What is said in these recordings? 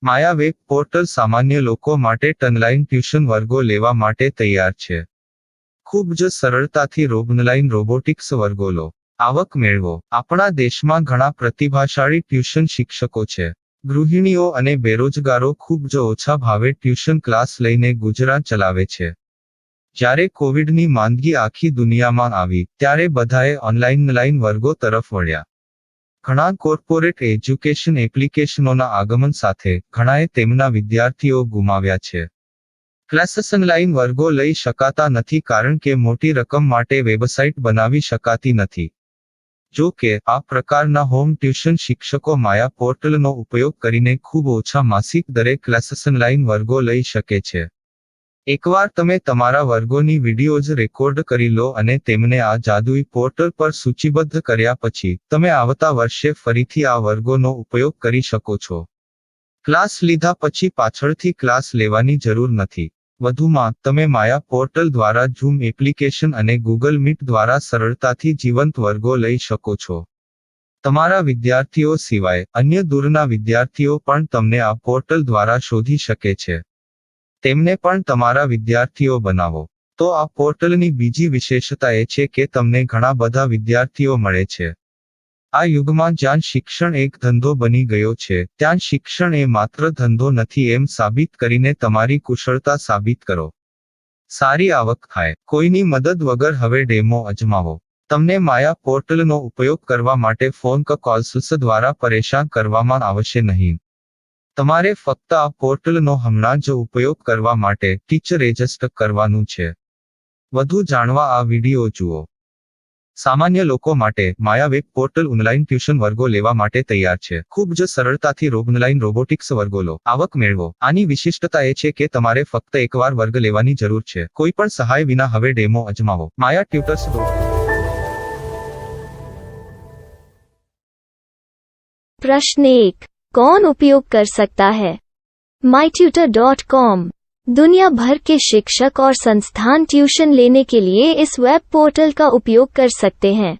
માયા web portal સામાન્ય લોકો માટે ઓનલાઈન ટ્યુશન વર્ગો લેવા માટે તૈયાર છે. ખૂબ જ સરળતાથી ઓનલાઈન રોબોટિક્સ વર્ગો લો, આવક મેળવો. આપણા દેશમાં ઘણા પ્રતિભાશાળી ટ્યુશન શિક્ષકો છે. ગૃહિણીઓ અને બેરોજગારો ખૂબ જ ઓછા ભાવે ટ્યુશન ક્લાસ લઈને ગુજરાન ચલાવે છે. જ્યારે કોવિડની માંદગી આખી દુનિયામાં આવી ત્યારે બધાએ ઓનલાઈન વર્ગો તરફ વળ્યા. ઘણા કોર્પોરેટ એજ્યુકેશન એપ્લિકેશનોના આગમન સાથે ઘણાએ તેમના વિદ્યાર્થીઓ ગુમાવ્યા છે. ક્લાસીસ ઓનલાઈન વર્ગો લઈ શકાતા નથી કારણ કે મોટી રકમ માટે વેબસાઇટ બનાવી શકાતી નથી. જો કે આ પ્રકારના હોમ ટ્યુશન શિક્ષકો માયા પોર્ટલનો ઉપયોગ કરીને ખૂબ ઓછા માસિક દરે ક્લાસીસ ઓનલાઈન વર્ગો લઈ શકે છે. એકવાર તમે તમારા વર્ગોની વિડીયોઝ રેકોર્ડ કરી લો અને તેમને આ જાદુઈ પોર્ટલ પર સૂચિબદ્ધ કર્યા પછી તમે આવતા વર્ષે ફરીથી આ વર્ગોનો ઉપયોગ કરી શકો છો. ક્લાસ લીધા પછી પાછળથી ક્લાસ લેવાની જરૂર નથી. વધુમાં તમે માયા પોર્ટલ દ્વારા ઝૂમ એપ્લિકેશન અને ગૂગલ મીટ દ્વારા સરળતાથી જીવંત વર્ગો લઈ શકો છો. તમારા વિદ્યાર્થીઓ સિવાય અન્ય દૂરના વિદ્યાર્થીઓ પણ તમને આ પોર્ટલ દ્વારા શોધી શકે છે. તેમને પણ તમારા વિદ્યાર્થીઓ બનાવો. તો આ પોર્ટલની બીજી વિશેષતા એ છે કે તમને ઘણા બધા વિદ્યાર્થીઓ મળે છે. આ યુગમાં જ્યાં શિક્ષણ એક ધંધો બની ગયો છે ત્યાં શિક્ષણ એ માત્ર ધંધો નથી એમ સાબિત કરીને તમારી કુશળતા સાબિત કરો. સારી આવક થાય. કોઈની મદદ વગર હવે ડેમો અજમાવો. તમને માયા પોર્ટલનો ઉપયોગ કરવા માટે ફોન કોલ્સ દ્વારા પરેશાન કરવામાં આવશે નહીં. તમારે ફક્ત આ પોર્ટલનો હમણાં જ ઉપયોગ કરવા માટે ટીચર રજિસ્ટર કરવાનું છે. વધુ જાણવા આ વિડિયો જુઓ. સામાન્ય લોકો માટે માયા વેબ પોર્ટલ ઓનલાઈન ટ્યુશન વર્ગો લેવા માટે તૈયાર છે. ખૂબ જ સરળતાથી ઓનલાઈન રોબોટિક્સ વર્ગો લો, આવક મેળવો. આની વિશિષ્ટતા એ છે કે તમારે ફક્ત એકવાર વર્ગ લેવાની જરૂર છે. કોઈ પણ સહાય વિના હવે ડેમો અજમાવો. માયા ટ્યુટર્સ. प्रश्न 1. कौन उपयोग कर सकता है? mytutor.com दुनिया भर के शिक्षक और संस्थान ट्यूशन लेने के लिए इस वेब पोर्टल का उपयोग कर सकते हैं.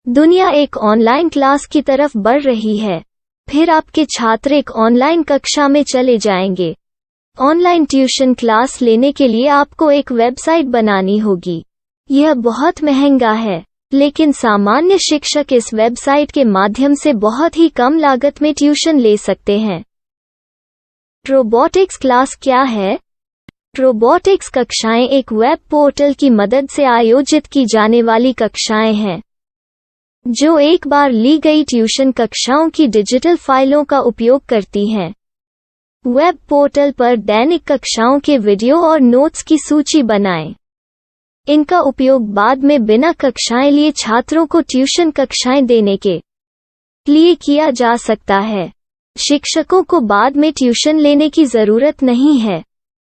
दुनिया एक ऑनलाइन क्लास की तरफ बढ़ रही है. फिर आपके छात्र एक ऑनलाइन कक्षा में चले जाएंगे. ऑनलाइन ट्यूशन क्लास लेने के लिए आपको एक वेबसाइट बनानी होगी. यह बहुत महंगा है, लेकिन सामान्य शिक्षक इस वेबसाइट के माध्यम से बहुत ही कम लागत में ट्यूशन ले सकते हैं. रोबोटिक्स क्लास क्या है? रोबोटिक्स कक्षाएं एक वेब पोर्टल की मदद से आयोजित की जाने वाली कक्षाएं हैं, जो एक बार ली गई ट्यूशन कक्षाओं की डिजिटल फाइलों का उपयोग करती हैं. वेब पोर्टल पर दैनिक कक्षाओं के वीडियो और नोट्स की सूची बनाएं. इनका उपयोग बाद में बिना कक्षाएं लिए छात्रों को ट्यूशन कक्षाएं देने के लिए किया जा सकता है. शिक्षकों को बाद में ट्यूशन लेने की जरूरत नहीं है.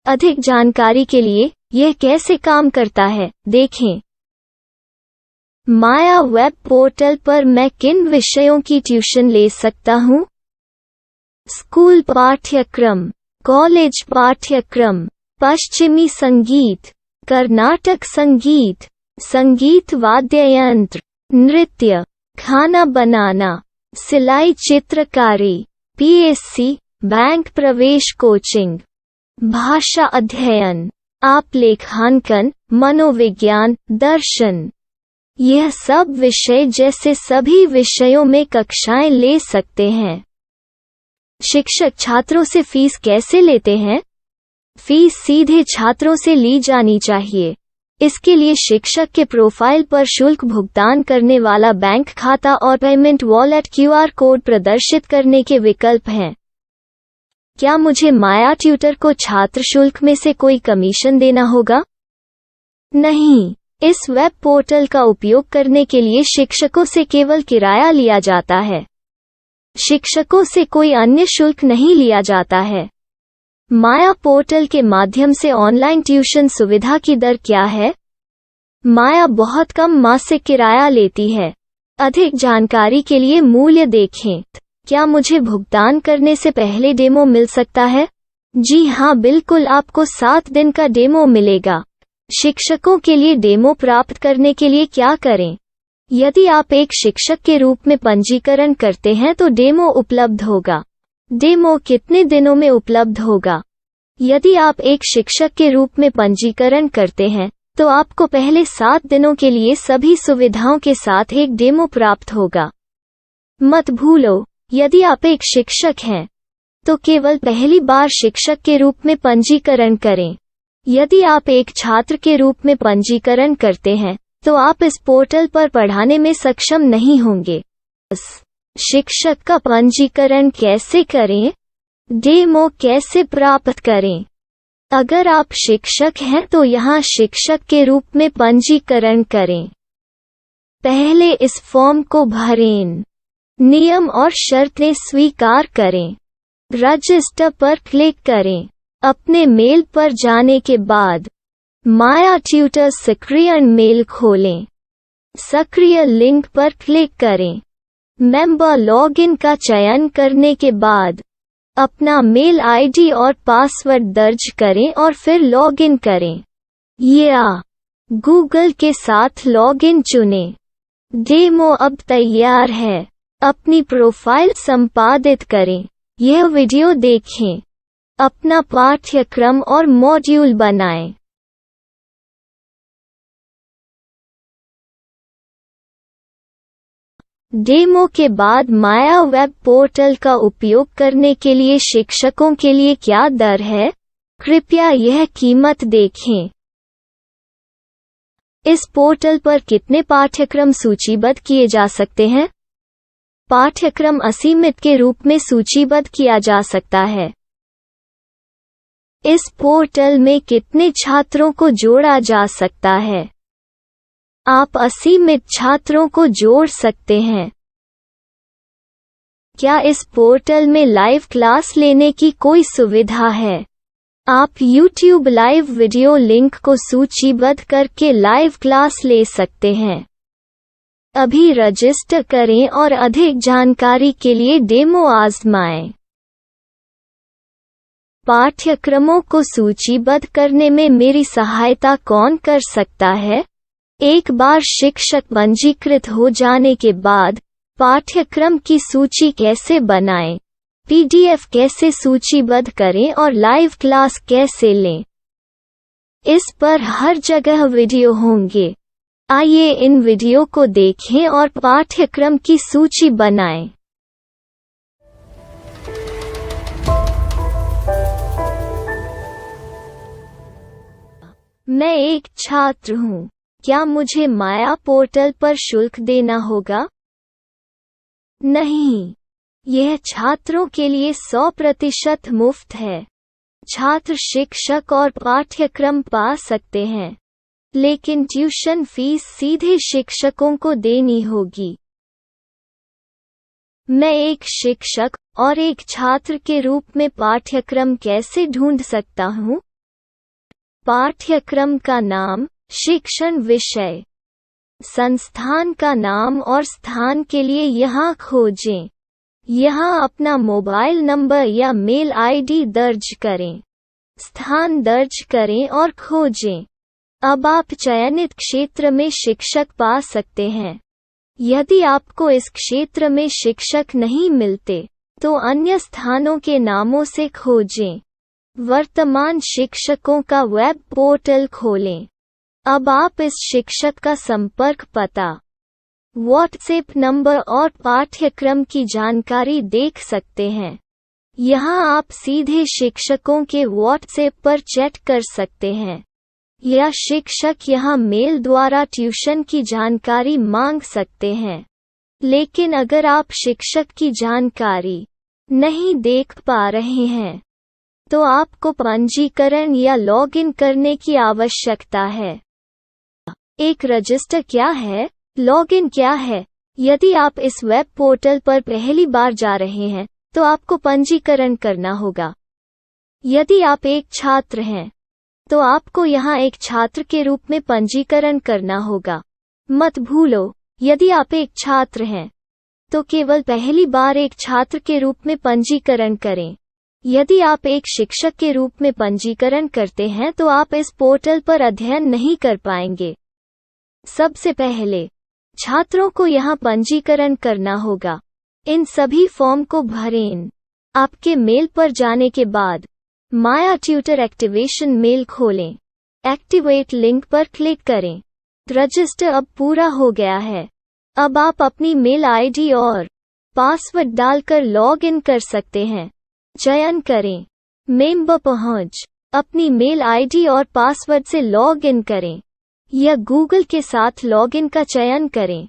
अधिक जानकारी के लिए यह कैसे काम करता है देखें. माया वेब पोर्टल पर मैं किन विषयों की ट्यूशन ले सकता हूँ? स्कूल पाठ्यक्रम, कॉलेज पाठ्यक्रम, पश्चिमी संगीत, कर्नाटक संगीत, संगीत वाद्य यंत्र, नृत्य, खाना बनाना, सिलाई चित्रकारी, पीएससी, बैंक प्रवेश कोचिंग, भाषा अध्ययन, आलेखांकन, मनोविज्ञान, दर्शन. यह सब विषय जैसे सभी विषयों में कक्षाएं ले सकते हैं. शिक्षक छात्रों से फीस कैसे लेते हैं? फीस सीधे छात्रों से ली जानी चाहिए. इसके लिए शिक्षक के प्रोफाइल पर शुल्क भुगतान करने वाला बैंक खाता और पेमेंट वॉलेट क्यूआर कोड प्रदर्शित करने के विकल्प हैं. क्या मुझे माया ट्यूटर को छात्र शुल्क में से कोई कमीशन देना होगा? नहीं. इस वेब पोर्टल का उपयोग करने के लिए शिक्षकों से केवल किराया लिया जाता है. शिक्षकों से कोई अन्य शुल्क नहीं लिया जाता है. माया पोर्टल के माध्यम से ऑनलाइन ट्यूशन सुविधा की दर क्या है? माया बहुत कम मासिक किराया लेती है. अधिक जानकारी के लिए मूल्य देखें. क्या मुझे भुगतान करने से पहले डेमो मिल सकता है? जी हाँ, बिल्कुल. आपको 7 दिन का डेमो मिलेगा. शिक्षकों के लिए डेमो प्राप्त करने के लिए क्या करें? यदि आप एक शिक्षक के रूप में पंजीकरण करते हैं तो डेमो उपलब्ध होगा. डेमो कितने दिनों में उपलब्ध होगा? यदि आप एक शिक्षक के रूप में पंजीकरण करते हैं, तो आपको पहले 7 दिनों के लिए सभी सुविधाओं के साथ एक डेमो प्राप्त होगा। मत भूलो, यदि आप एक शिक्षक हैं, तो केवल पहली बार शिक्षक के रूप में पंजीकरण करें। यदि आप एक छात्र के रूप में पंजीकरण करते हैं, तो आप इस पोर्टल पर पढ़ाने में सक्षम नहीं होंगे। शिक्षक का पंजीकरण कैसे करें? डेमो कैसे प्राप्त करें? अगर आप शिक्षक हैं तो यहाँ शिक्षक के रूप में पंजीकरण करें। पहले इस फॉर्म को भरें। नियम और शर्तें स्वीकार करें। रजिस्टर पर क्लिक करें। अपने मेल पर जाने के बाद माया ट्यूटर सक्रिय मेल खोलें। सक्रिय लिंक पर क्लिक करें। मेंबर लॉगिन का चयन करने के बाद अपना मेल आईडी और पासवर्ड दर्ज करें और फिर लॉगिन करें या गूगल के साथ लॉगिन चुनें। डेमो अब तैयार है। अपनी प्रोफाइल संपादित करें। यह वीडियो देखें। अपना पाठ्यक्रम और मॉड्यूल बनाएं। डेमो के बाद माया वेब पोर्टल का उपयोग करने के लिए शिक्षकों के लिए क्या दर है? कृपया यह कीमत देखें। इस पोर्टल पर कितने पाठ्यक्रम सूचीबद्ध किए जा सकते हैं? पाठ्यक्रम असीमित के रूप में सूचीबद्ध किया जा सकता है। इस पोर्टल में कितने छात्रों को जोड़ा जा सकता है? आप असीमित छात्रों को जोड़ सकते हैं। क्या इस पोर्टल में लाइव क्लास लेने की कोई सुविधा है? आप YouTube लाइव वीडियो लिंक को सूचीबद्ध करके लाइव क्लास ले सकते हैं। अभी रजिस्टर करें और अधिक जानकारी के लिए डेमो आजमाएं। पाठ्यक्रमों को सूचीबद्ध करने में मेरी सहायता कौन कर सकता है? एक बार शिक्षक पंजीकृत हो जाने के बाद पाठ्यक्रम की सूची कैसे बनाएं, PDF कैसे सूचीबद्ध करें और लाइव क्लास कैसे लें, इस पर हर जगह वीडियो होंगे। आइए इन वीडियो को देखें और पाठ्यक्रम की सूची बनाएं। मैं एक छात्र हूँ। क्या मुझे माया पोर्टल पर शुल्क देना होगा? नहीं, यह छात्रों के लिए 100% मुफ्त है। छात्र शिक्षक और पाठ्यक्रम पा सकते हैं, लेकिन ट्यूशन फीस सीधे शिक्षकों को देनी होगी। मैं एक शिक्षक और एक छात्र के रूप में पाठ्यक्रम कैसे ढूंढ सकता हूँ? पाठ्यक्रम का नाम, शिक्षण विषय, संस्थान का नाम और स्थान के लिए यहाँ खोजें। यहाँ अपना मोबाइल नंबर या मेल आईडी दर्ज करें। स्थान दर्ज करें और खोजें। अब आप चयनित क्षेत्र में शिक्षक पा सकते हैं। यदि आपको इस क्षेत्र में शिक्षक नहीं मिलते, तो अन्य स्थानों के नामों से खोजें। वर्तमान शिक्षकों का वेब पोर्टल खोलें। अब आप इस शिक्षक का संपर्क पता, व्हाट्सएप नंबर और पाठ्यक्रम की जानकारी देख सकते हैं। यहाँ आप सीधे शिक्षकों के व्हाट्सएप पर चैट कर सकते हैं, या शिक्षक यहाँ मेल द्वारा ट्यूशन की जानकारी मांग सकते हैं। लेकिन अगर आप शिक्षक की जानकारी नहीं देख पा रहे हैं, तो आपको पंजीकरण या लॉगिन करने की आवश्यकता है। एक रजिस्टर क्या है? लॉगिन क्या है? यदि आप इस वेब पोर्टल पर पहली बार जा रहे हैं, तो आपको पंजीकरण करना होगा। यदि आप एक छात्र हैं, तो आपको यहाँ एक छात्र के रूप में पंजीकरण करना होगा। मत भूलो, यदि आप एक छात्र हैं, तो केवल पहली बार एक छात्र के रूप में पंजीकरण करें। यदि आप एक शिक्षक के रूप में पंजीकरण करते हैं तो आप इस पोर्टल पर अध्ययन नहीं कर पाएंगे। सबसे पहले छात्रों को यहाँ पंजीकरण करना होगा। इन सभी फॉर्म को भरें। आपके मेल पर जाने के बाद माया ट्यूटर एक्टिवेशन मेल खोलें। एक्टिवेट लिंक पर क्लिक करें। रजिस्टर अब पूरा हो गया है। अब आप अपनी मेल आईडी और पासवर्ड डालकर लॉग इन कर सकते हैं। चयन करें मेंबर पहुंच। अपनी मेल आईडी और पासवर्ड से लॉग इन करें या गूगल के साथ लॉग इन का चयन करें।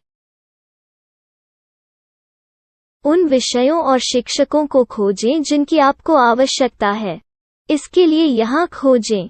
उन विषयों और शिक्षकों को खोजें जिनकी आपको आवश्यकता है। इसके लिए यहाँ खोजें।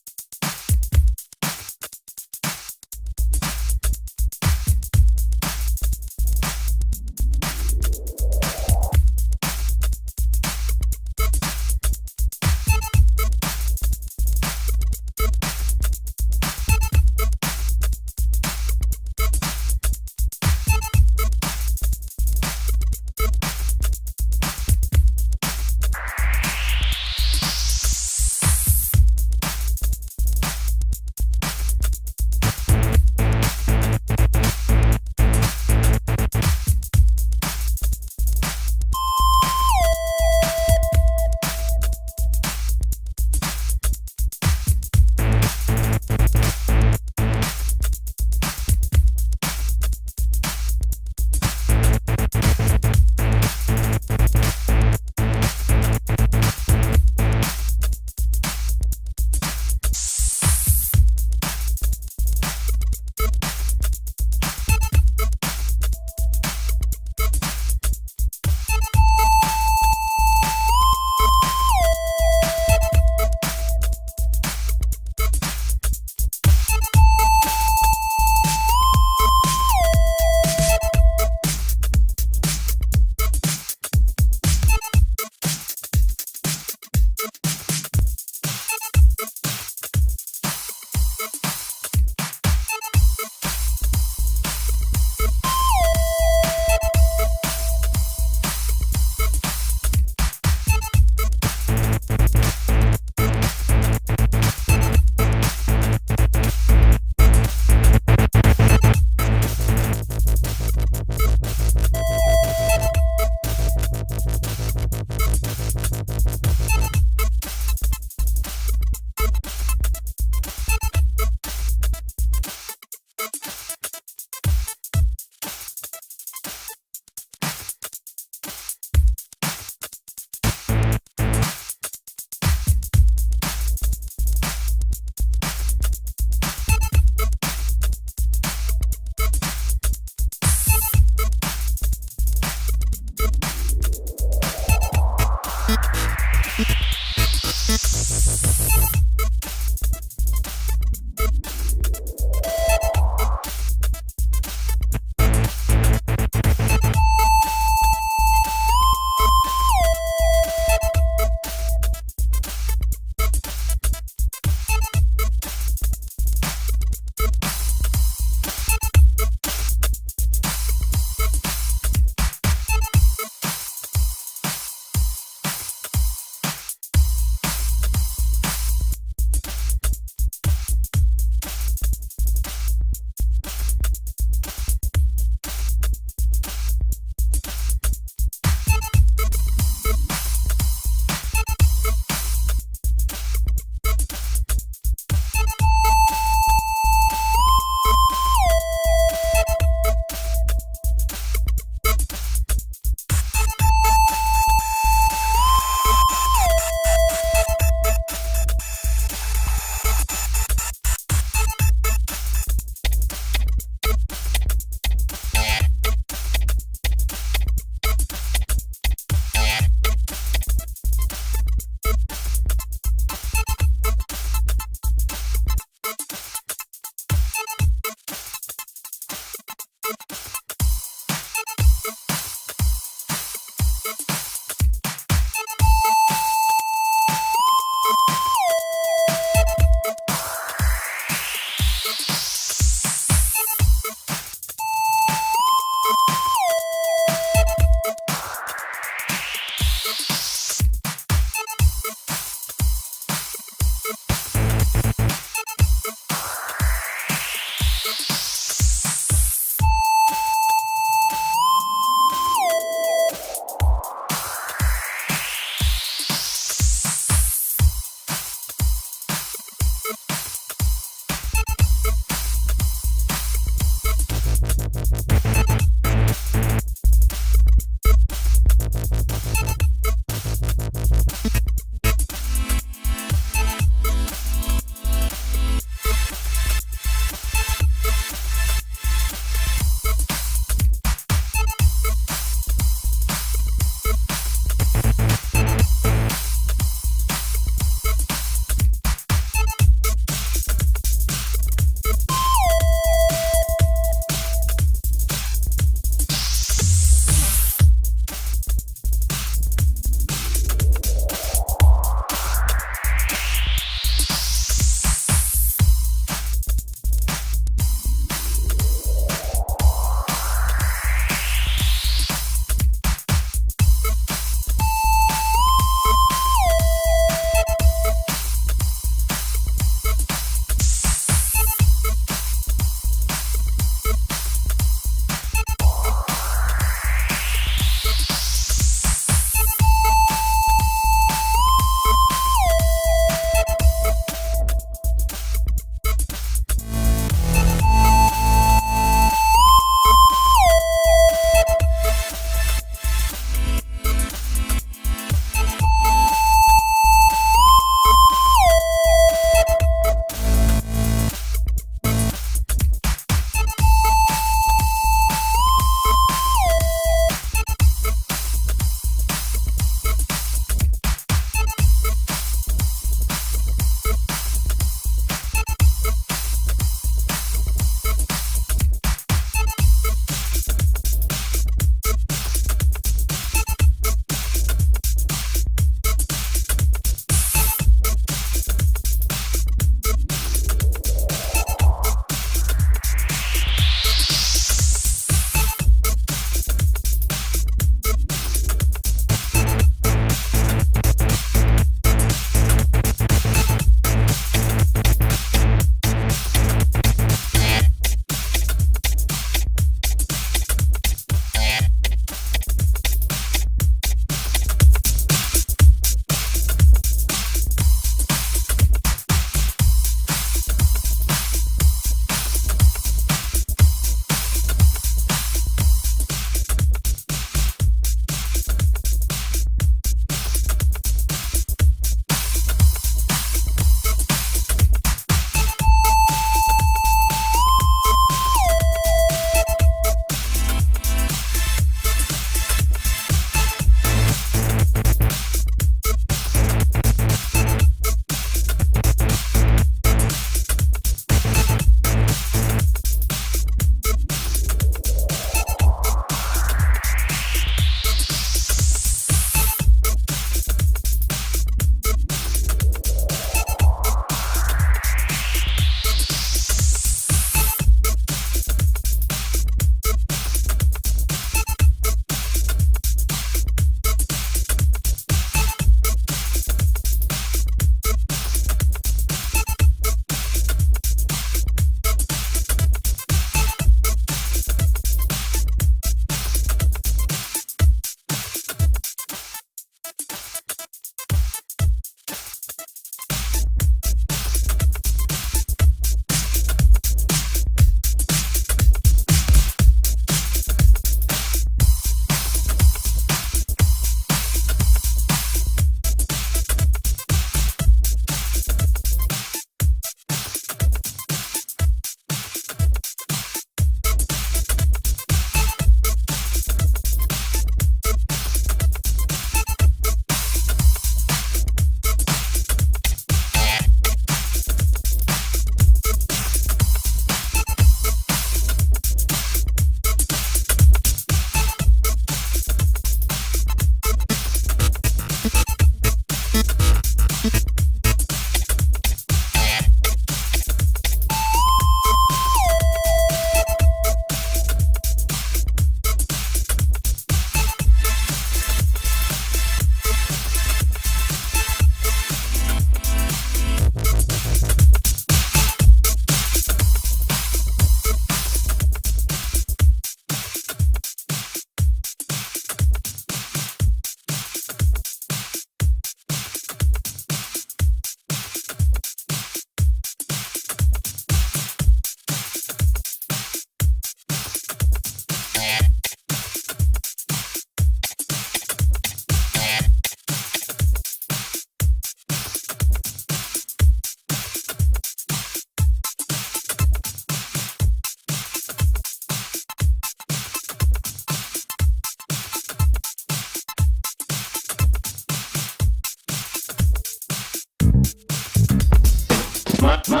My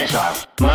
style. My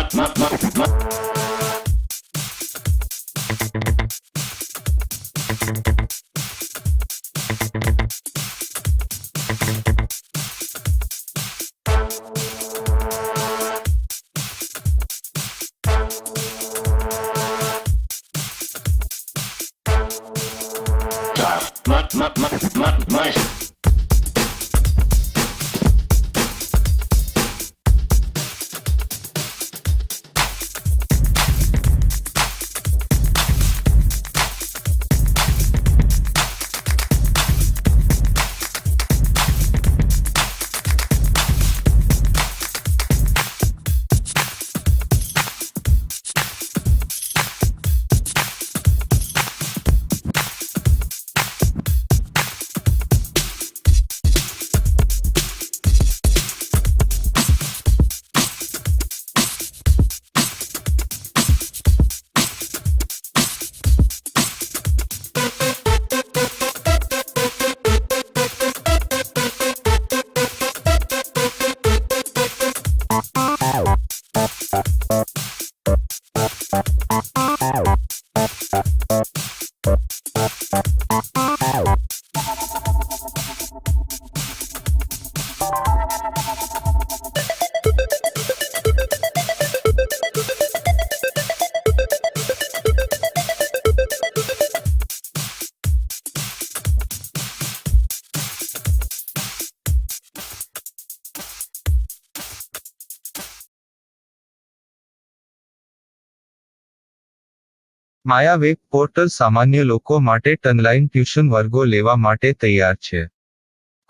Maya web portal સામાન્ય લોકો માટે ઓનલાઈન ટ્યુશન વર્ગો લેવા માટે તૈયાર છે.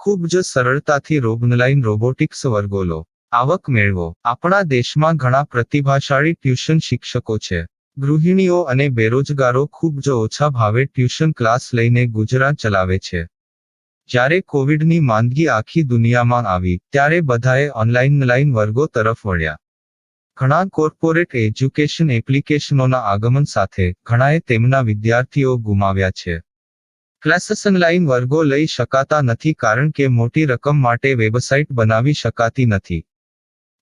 ખૂબ જ સરળતાથી ઓનલાઈન રોબોટિક્સ વર્ગો લો. આવક મેળવો. આપણા દેશમાં ઘણા પ્રતિભાશાળી ટ્યુશન શિક્ષકો છે. ગૃહિણીઓ અને બેરોજગારો ખૂબ જ ઓછા ભાવે ટ્યુશન ક્લાસ લઈને ગુજરાન ચલાવે છે. જ્યારે કોવિડની માંદગી આખી દુનિયામાં આવી ત્યારે બધાએ ઓનલાઈન વર્ગો તરફ વળ્યા. ઘણા કોર્પોરેટ એજ્યુકેશન એપ્લિકેશનોના આગમન સાથે ઘણાએ તેમના વિદ્યાર્થીઓ ગુમાવ્યા છે. ક્લાસીસ ઓનલાઈન વર્ગો લઈ શકાતા નથી કારણ કે મોટી રકમ માટે વેબસાઇટ બનાવી શકાતી નથી.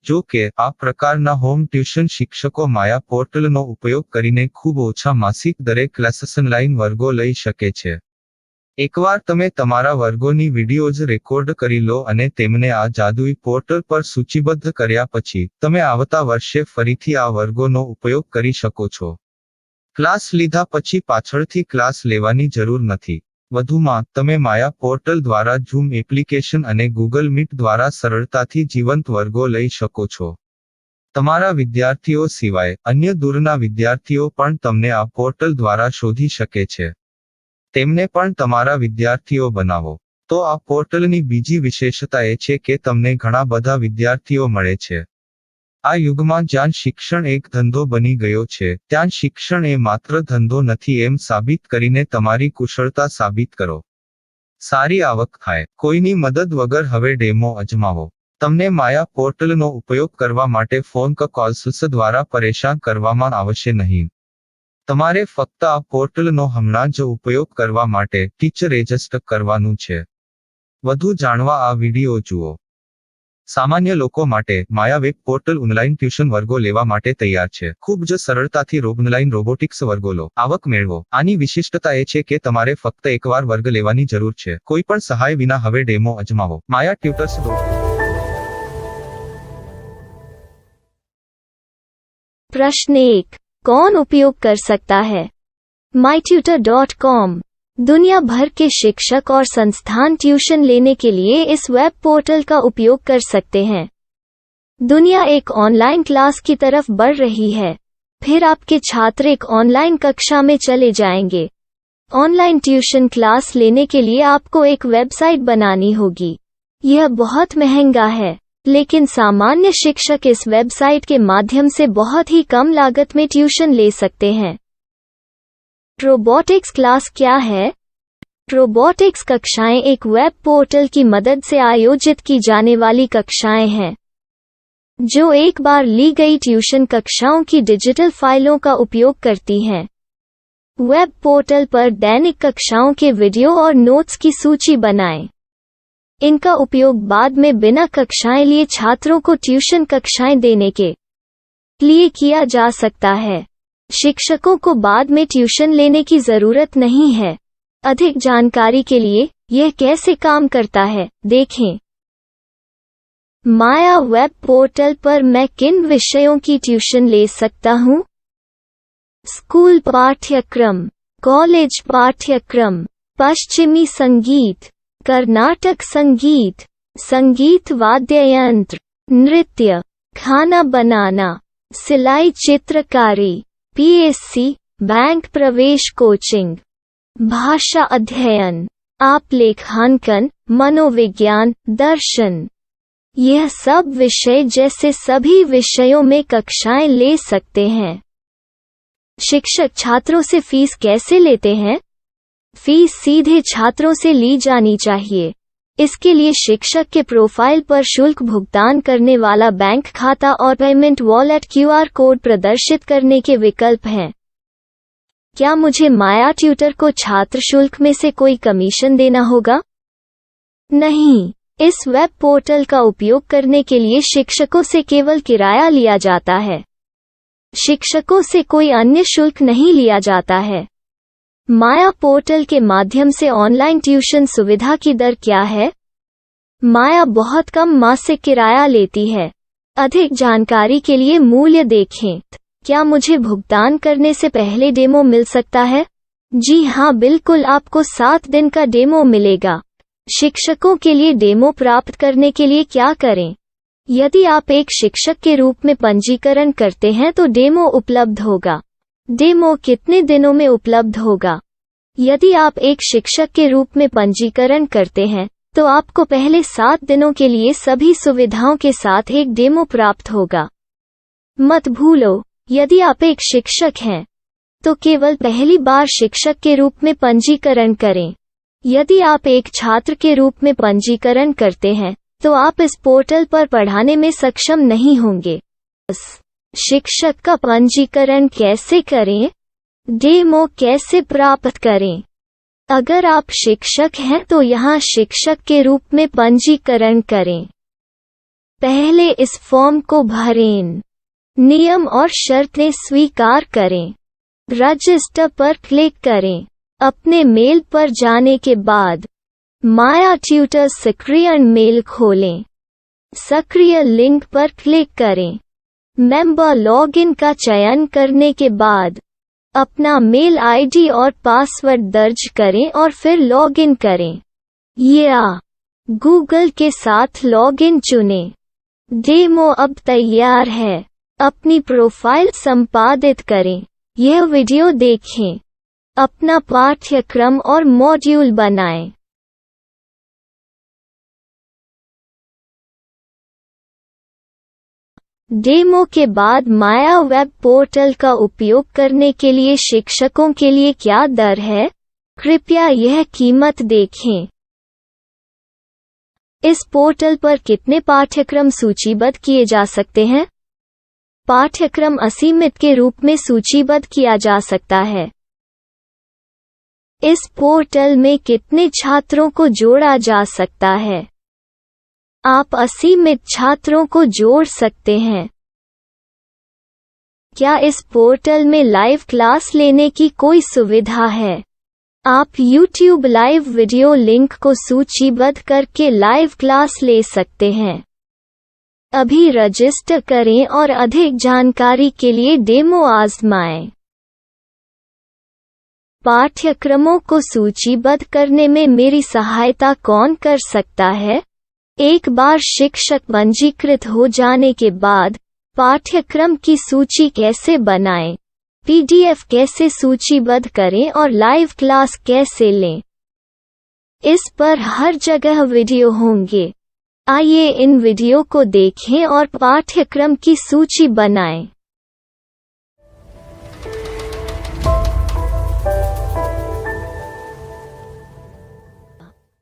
જો કે આ પ્રકારના હોમ ટ્યુશન શિક્ષકો માયા પોર્ટલનો ઉપયોગ કરીને ખૂબ ઓછા માસિક દરે ક્લાસીસ ઓનલાઈન વર્ગો લઈ શકે છે. એકવાર તમે તમારા વર્ગોની વિડીયોઝ રેકોર્ડ કરી લો અને તેમને આ જાદુઈ પોર્ટલ પર સૂચિબદ્ધ કર્યા પછી તમે આવતા વર્ષે ફરીથી આ વર્ગોનો ઉપયોગ કરી શકો છો. ક્લાસ લીધા પછી પાછળથી ક્લાસ લેવાની જરૂર નથી. વધુમાં તમે માયા પોર્ટલ દ્વારા ઝૂમ એપ્લિકેશન અને ગૂગલ મીટ દ્વારા સરળતાથી જીવંત વર્ગો લઈ શકો છો. તમારા વિદ્યાર્થીઓ સિવાય અન્ય દૂરના વિદ્યાર્થીઓ પણ તમને આ પોર્ટલ દ્વારા શોધી શકે છે. તેમને પણ તમારા વિદ્યાર્થીઓ બનાવો. તો આ પોર્ટલની બીજી વિશેષતા એ છે કે તમને ઘણા બધા વિદ્યાર્થીઓ મળે છે. આ યુગમાં જ્યાં શિક્ષણ એક ધંધો બની ગયો છે ત્યાં શિક્ષણ એ માત્ર ધંધો નથી એમ સાબિત કરીને તમારી કુશળતા સાબિત કરો. સારી આવક થાય. કોઈની મદદ વગર હવે ડેમો અજમાવો. તમને માયા પોર્ટલનો ઉપયોગ કરવા માટે ફોન કોલ્સ દ્વારા પરેશાન કરવામાં આવશે નહીં. તમારે ફક્ત આ પોર્ટલનો હમણાં જ ઉપયોગ કરવા માટે ટીચર રજિસ્ટર કરવાનું છે. વધુ જાણવા આ વિડિયો જુઓ. સામાન્ય લોકો માટે માયા વેબ પોર્ટલ ઓનલાઈન ટ્યુશન વર્ગો લેવા માટે તૈયાર છે. ખૂબ જ સરળતાથી ઓનલાઈન રોબોટિક્સ વર્ગો લો. આવક મેળવો. આની વિશિષ્ટતા એ છે કે તમારે ફક્ત એકવાર વર્ગ લેવાની જરૂર છે. કોઈ પણ સહાય વિના હવે ડેમો અજમાવો. માયા ટ્યુટર્સ. प्रश्न 1. कौन उपयोग कर सकता है? mytutor.com दुनिया भर के शिक्षक और संस्थान ट्यूशन लेने के लिए इस वेब पोर्टल का उपयोग कर सकते हैं. दुनिया एक ऑनलाइन क्लास की तरफ बढ़ रही है. फिर आपके छात्र एक ऑनलाइन कक्षा में चले जाएंगे. ऑनलाइन ट्यूशन क्लास लेने के लिए आपको एक वेबसाइट बनानी होगी. यह बहुत महंगा है, लेकिन सामान्य शिक्षक इस वेबसाइट के माध्यम से बहुत ही कम लागत में ट्यूशन ले सकते हैं. रोबोटिक्स क्लास क्या है? रोबोटिक्स कक्षाएं एक वेब पोर्टल की मदद से आयोजित की जाने वाली कक्षाएं हैं, जो एक बार ली गई ट्यूशन कक्षाओं की डिजिटल फाइलों का उपयोग करती हैं. वेब पोर्टल पर दैनिक कक्षाओं के वीडियो और नोट्स की सूची बनाएं. इनका उपयोग बाद में बिना कक्षाएं लिए छात्रों को ट्यूशन कक्षाएं देने के लिए किया जा सकता है। शिक्षकों को बाद में ट्यूशन लेने की जरूरत नहीं है। अधिक जानकारी के लिए यह कैसे काम करता है, देखें। माया वेब पोर्टल पर मैं किन विषयों की ट्यूशन ले सकता हूँ? स्कूल पाठ्यक्रम, कॉलेज पाठ्यक्रम, पश्चिमी संगीत, कर्नाटक संगीत, संगीत वाद्य यंत्र, नृत्य, खाना बनाना, सिलाई चित्रकारी, पीएससी, बैंक प्रवेश कोचिंग, भाषा अध्ययन, आप लेखांकन, मनोविज्ञान, दर्शन। यह सब विषय जैसे सभी विषयों में कक्षाएं ले सकते हैं। शिक्षक छात्रों से फीस कैसे लेते हैं? फीस सीधे छात्रों से ली जानी चाहिए। इसके लिए शिक्षक के प्रोफाइल पर शुल्क भुगतान करने वाला बैंक खाता और पेमेंट वॉलेट क्यूआर कोड प्रदर्शित करने के विकल्प हैं। क्या मुझे माया ट्यूटर को छात्र शुल्क में से कोई कमीशन देना होगा? नहीं, इस वेब पोर्टल का उपयोग करने के लिए शिक्षकों से केवल किराया लिया जाता है। शिक्षकों से कोई अन्य शुल्क नहीं लिया जाता है। माया पोर्टल के माध्यम से ऑनलाइन ट्यूशन सुविधा की दर क्या है? माया बहुत कम मासिक किराया लेती है। अधिक जानकारी के लिए मूल्य देखें। क्या मुझे भुगतान करने से पहले डेमो मिल सकता है? जी हाँ, बिल्कुल, आपको 7 दिन का डेमो मिलेगा। शिक्षकों के लिए डेमो प्राप्त करने के लिए क्या करें? यदि आप एक शिक्षक के रूप में पंजीकरण करते हैं तो डेमो उपलब्ध होगा। डेमो कितने दिनों में उपलब्ध होगा? यदि आप एक शिक्षक के रूप में पंजीकरण करते हैं तो आपको पहले 7 दिनों के लिए सभी सुविधाओं के साथ एक डेमो प्राप्त होगा। मत भूलो, यदि आप एक शिक्षक हैं तो केवल पहली बार शिक्षक के रूप में पंजीकरण करें। यदि आप एक छात्र के रूप में पंजीकरण करते हैं तो आप इस पोर्टल पर पढ़ाने में सक्षम नहीं होंगे। शिक्षक का पंजीकरण कैसे करें? डेमो कैसे प्राप्त करें? अगर आप शिक्षक हैं तो यहाँ शिक्षक के रूप में पंजीकरण करें। पहले इस फॉर्म को भरें। नियम और शर्तें स्वीकार करें। रजिस्टर पर क्लिक करें। अपने मेल पर जाने के बाद माया ट्यूटर सक्रियण मेल खोलें। सक्रिय लिंक पर क्लिक करें। मेंबर लॉगिन का चयन करने के बाद अपना मेल आईडी और पासवर्ड दर्ज करें और फिर लॉगिन करें या गूगल के साथ लॉगिन चुनें। डेमो अब तैयार है। अपनी प्रोफाइल संपादित करें। यह वीडियो देखें। अपना पाठ्यक्रम और मॉड्यूल बनाएं। डेमो के बाद माया वेब पोर्टल का उपयोग करने के लिए शिक्षकों के लिए क्या दर है? कृपया यह कीमत देखें। इस पोर्टल पर कितने पाठ्यक्रम सूचीबद्ध किए जा सकते हैं? पाठ्यक्रम असीमित के रूप में सूचीबद्ध किया जा सकता है। इस पोर्टल में कितने छात्रों को जोड़ा जा सकता है? आप असीमित छात्रों को जोड़ सकते हैं। क्या इस पोर्टल में लाइव क्लास लेने की कोई सुविधा है? आप YouTube लाइव वीडियो लिंक को सूचीबद्ध करके लाइव क्लास ले सकते हैं। अभी रजिस्टर करें और अधिक जानकारी के लिए डेमो आजमाएं। पाठ्यक्रमों को सूचीबद्ध करने में मेरी सहायता कौन कर सकता है? एक बार शिक्षक पंजीकृत हो जाने के बाद पाठ्यक्रम की सूची कैसे बनाएं, PDF कैसे सूचीबद्ध करें और लाइव क्लास कैसे लें, इस पर हर जगह वीडियो होंगे। आइए इन वीडियो को देखें और पाठ्यक्रम की सूची बनाएं।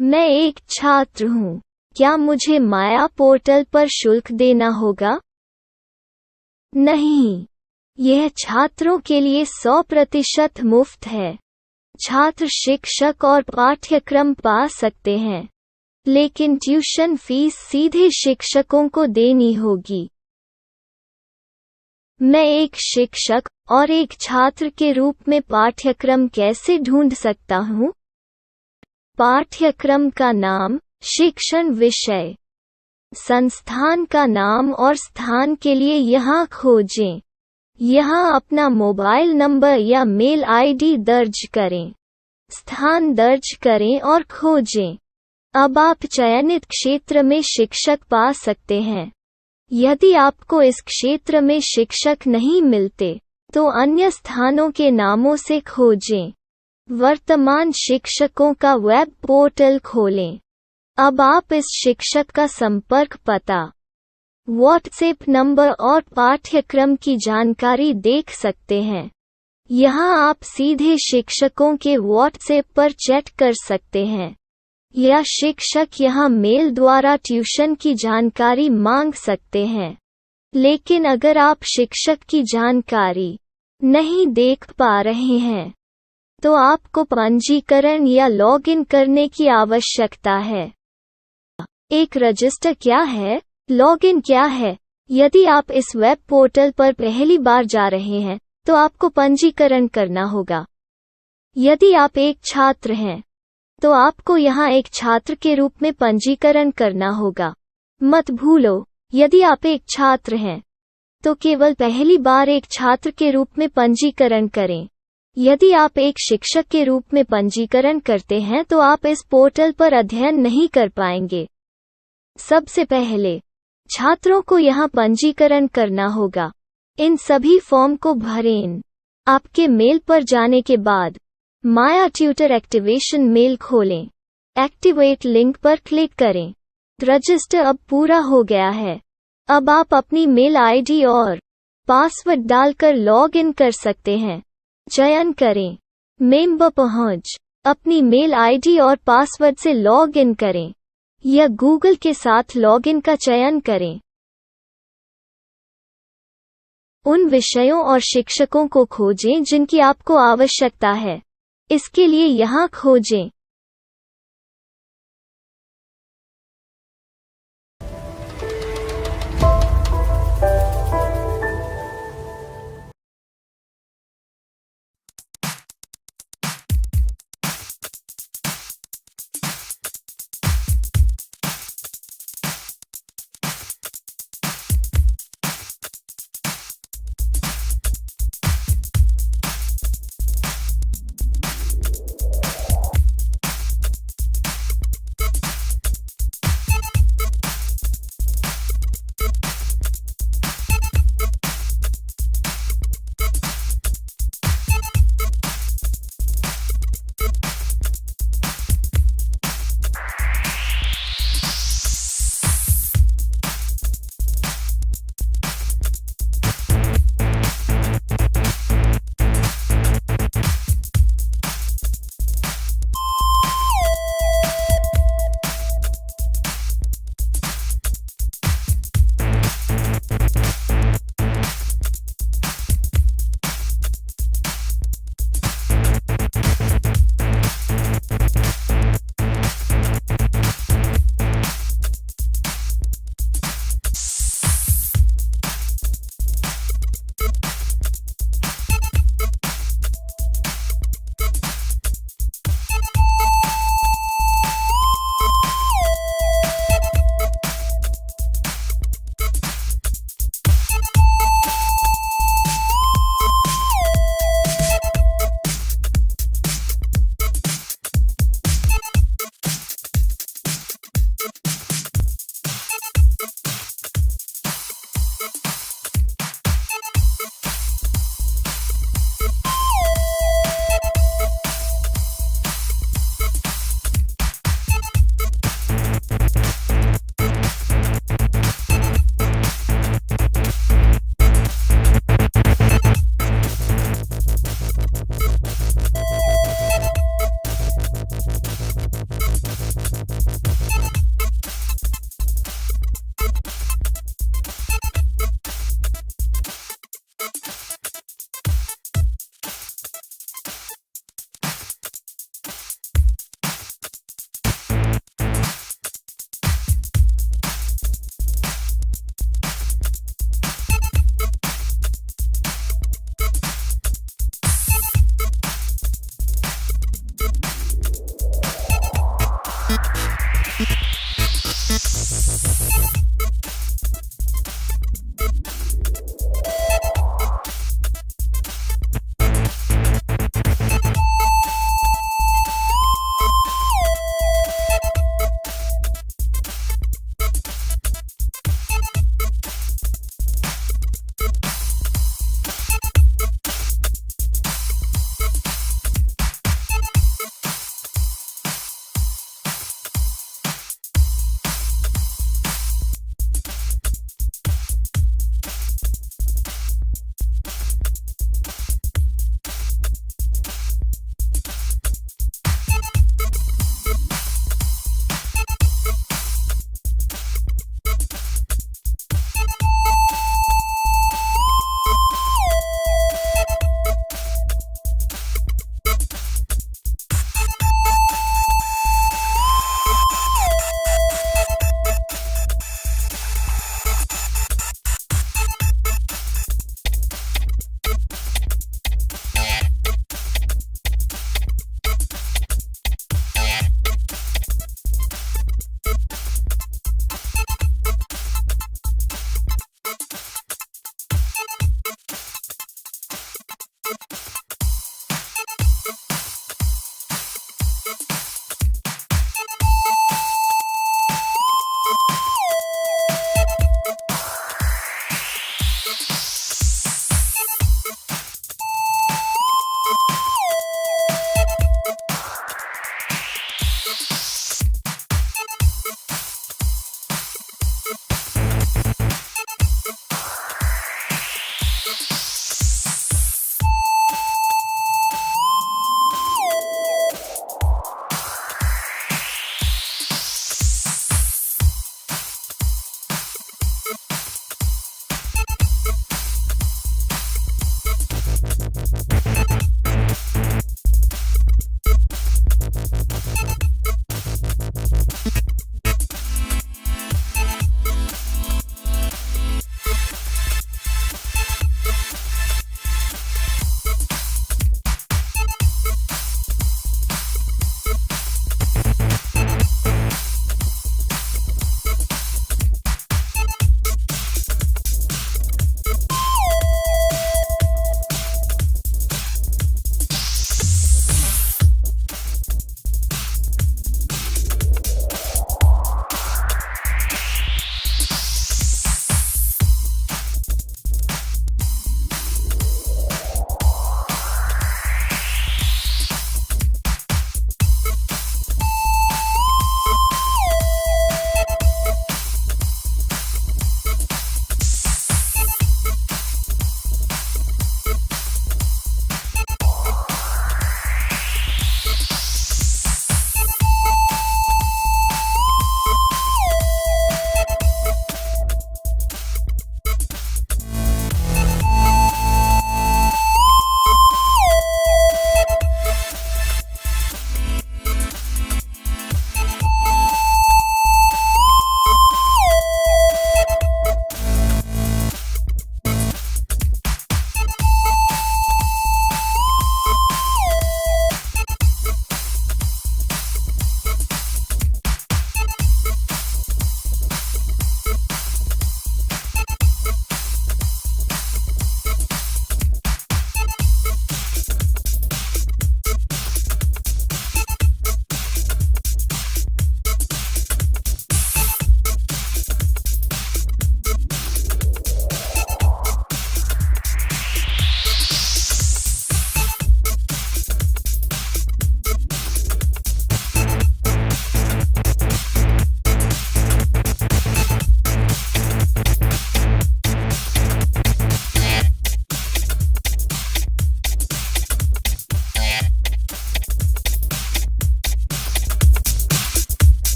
मैं एक छात्र हूँ। क्या मुझे माया पोर्टल पर शुल्क देना होगा? नहीं, यह छात्रों के लिए 100% मुफ्त है। छात्र शिक्षक और पाठ्यक्रम पा सकते हैं। लेकिन ट्यूशन फीस सीधे शिक्षकों को देनी होगी। मैं एक शिक्षक और एक छात्र के रूप में पाठ्यक्रम कैसे ढूंढ सकता हूँ? पाठ्यक्रम का नाम, शिक्षण विषय, संस्थान का नाम और स्थान के लिए यहाँ खोजें। यहाँ अपना मोबाइल नंबर या मेल आईडी दर्ज करें। स्थान दर्ज करें और खोजें। अब आप चयनित क्षेत्र में शिक्षक पा सकते हैं। यदि आपको इस क्षेत्र में शिक्षक नहीं मिलते, तो अन्य स्थानों के नामों से खोजें। वर्तमान शिक्षकों का वेब पोर्टल खोलें। अब आप इस शिक्षक का संपर्क पता, व्हाट्सएप नंबर और पाठ्यक्रम की जानकारी देख सकते हैं। यहाँ आप सीधे शिक्षकों के व्हाट्सएप पर चैट कर सकते हैं, या शिक्षक यहाँ मेल द्वारा ट्यूशन की जानकारी मांग सकते हैं। लेकिन अगर आप शिक्षक की जानकारी नहीं देख पा रहे हैं, तो आपको पंजीकरण या लॉगिन करने की आवश्यकता है। एक रजिस्टर क्या है? लॉगिन क्या है? यदि आप इस वेब पोर्टल पर पहली बार जा रहे हैं, तो आपको पंजीकरण करना होगा। यदि आप एक छात्र हैं, तो आपको यहाँ एक छात्र के रूप में पंजीकरण करना होगा। मत भूलो, यदि आप एक छात्र हैं, तो केवल पहली बार एक छात्र के रूप में पंजीकरण करें। यदि आप एक शिक्षक के रूप में पंजीकरण करते हैं, तो आप इस पोर्टल पर अध्ययन नहीं कर पाएंगे। सबसे पहले छात्रों को यहाँ पंजीकरण करना होगा। इन सभी फॉर्म को भरें। आपके मेल पर जाने के बाद माया ट्यूटर एक्टिवेशन मेल खोलें। एक्टिवेट लिंक पर क्लिक करें। रजिस्टर अब पूरा हो गया है। अब आप अपनी मेल आईडी और पासवर्ड डालकर लॉग इन कर सकते हैं। चयन करें मेंबर पहुंच। अपनी मेल आईडी और पासवर्ड से लॉग इन करें, या गूगल के साथ लॉगिन का चयन करें। उन विषयों और शिक्षकों को खोजें जिनकी आपको आवश्यकता है। इसके लिए यहाँ खोजें।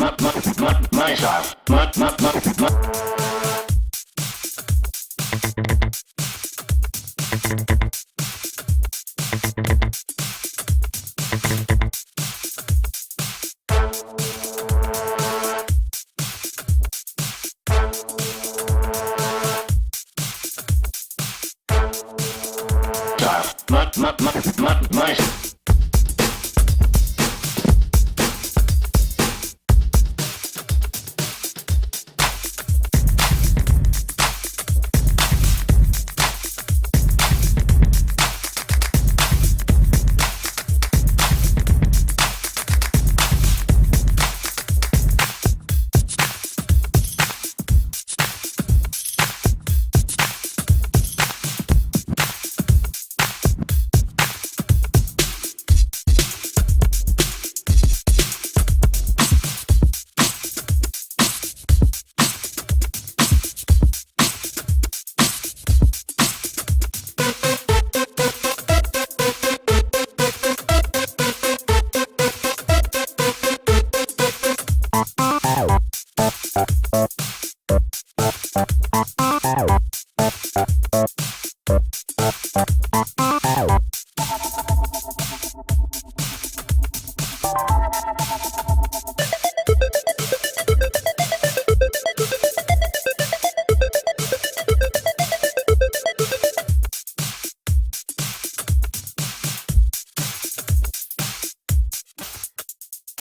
Money shot. Money.